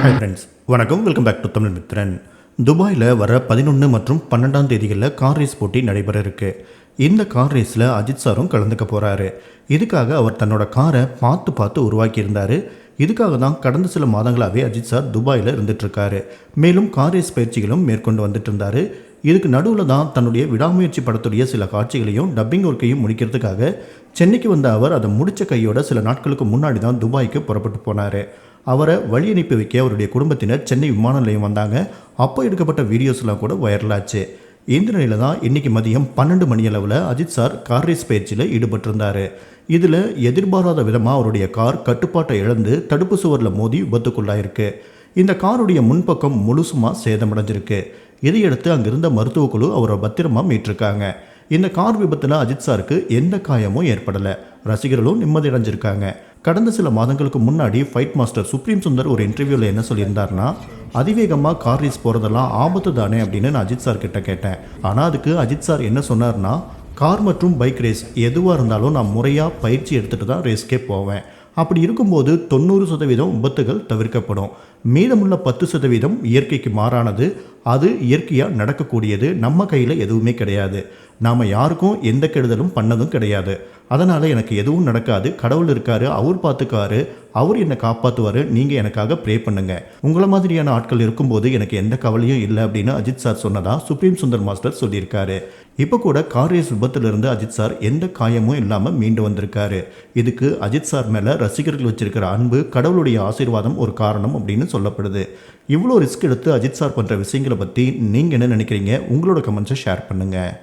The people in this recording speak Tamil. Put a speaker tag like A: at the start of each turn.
A: ஹாய் ஃப்ரெண்ட்ஸ், வணக்கம். Welcome back to Tamil Mithran. துபாயில் வர 11 மற்றும் 12ஆம் தேதிகளில் கார் ரேஸ் போட்டி நடைபெற இருக்கு. இந்த கார் ரேஸில் அஜித் சாரும் கலந்துக்க போகிறாரு. இதுக்காக அவர் தன்னோட காரை பார்த்து உருவாக்கியிருந்தார். இதுக்காக தான் கடந்த சில மாதங்களாகவே அஜித் சார் துபாயில் இருந்துகிட்ருக்காரு. மேலும் கார் ரேஸ் பயிற்சிகளும் மேற்கொண்டு வந்துட்டு இருந்தார். இதுக்கு நடுவில் தான் தன்னுடைய விடாமுயற்சி படத்துடைய சில காட்சிகளையும் டப்பிங் ஒர்க்கையும் முடிக்கிறதுக்காக சென்னைக்கு வந்த அவர் அதை முடித்த கையோட சில நாட்களுக்கு முன்னாடி தான் துபாய்க்கு புறப்பட்டு போனார். அவரை வழி அனுப்பி வைக்க அவருடைய குடும்பத்தினர் சென்னை விமான நிலையம் வந்தாங்க. அப்போ எடுக்கப்பட்ட வீடியோஸ்லாம் கூட வைரலாச்சு. இந்த நிலையில் தான் இன்றைக்கி மதியம் 12 மணி அளவில் அஜித் சார் கார் ரேஸ் பயிற்சியில் ஈடுபட்டிருந்தார். இதில் எதிர்பாராத விதமாக அவருடைய கார் கட்டுப்பாட்டை இழந்து தடுப்பு சுவரில் மோதி விபத்துக்குள்ளாயிருக்கு. இந்த காருடைய முன்பக்கம் முழுசுமாக சேதமடைஞ்சிருக்கு. இதையடுத்து அங்கிருந்த மருத்துவக்குழு அவரை பத்திரமாக மீட்டிருக்காங்க. இந்த கார் விபத்தில் அஜித் சாருக்கு எந்த காயமும் ஏற்படலை. ரசிகர்களும் நிம்மதி அடைஞ்சிருக்காங்க. கடந்த சில மாதங்களுக்கு முன்னாடி ஃபைட் மாஸ்டர் சுப்ரீம் சுந்தர் ஒரு இன்டர்வியூவில் என்ன சொல்லியிருந்தார்னா, அதிவேகமாக கார் ரேஸ் போகிறதெல்லாம் ஆபத்து தானே அப்படின்னு நான் அஜித் சார் கிட்ட கேட்டேன். ஆனால் அதுக்கு அஜித் சார் என்ன சொன்னார்னா, கார் மற்றும் பைக் ரேஸ் எதுவாக இருந்தாலும் நான் முறையாக பயிற்சி எடுத்துகிட்டு தான் ரேஸ்க்கே போவேன். அப்படி இருக்கும்போது 90% விபத்துகள் தவிர்க்கப்படும். மீதமுள்ள 10% இயற்கைக்கு மாறானது. அது இயற்கையாக நடக்கக்கூடியது. நம்ம கையில் எதுவுமே கிடையாது. நாம் யாருக்கும் எந்த கெடுதலும் பண்ணதும் கிடையாது. அதனால் எனக்கு எதுவும் நடக்காது. கடவுள் இருக்கார், அவர் பார்த்துக்காரு, அவர் என்னை காப்பாற்றுவார். நீங்கள் எனக்காக ப்ரே பண்ணுங்கள். உங்களை மாதிரியான ஆட்கள் இருக்கும்போது எனக்கு எந்த கவலையும் இல்லை அப்படின்னு அஜித் சார் சொன்னதா சுப்ரீம் சுந்தர் மாஸ்டர் சொல்லியிருக்காரு. இப்போ கூட கார் ரேஸ் விபத்திலிருந்து அஜித் சார் எந்த காயமும் இல்லாமல் மீண்டு வந்திருக்காரு. இதுக்கு அஜித் சார் மேலே ரசிகர்கள் வச்சிருக்கிற அன்பு, கடவுளுடைய ஆசீர்வாதம் ஒரு காரணம் அப்படின்னு சொல்லப்படுது. இவ்வளோ ரிஸ்க் எடுத்து அஜித் சார் பண்ணுற விஷயங்களை பற்றி நீங்கள் என்ன நினைக்கிறீங்க? உங்களோட கமெண்ட்ஸை ஷேர் பண்ணுங்கள்.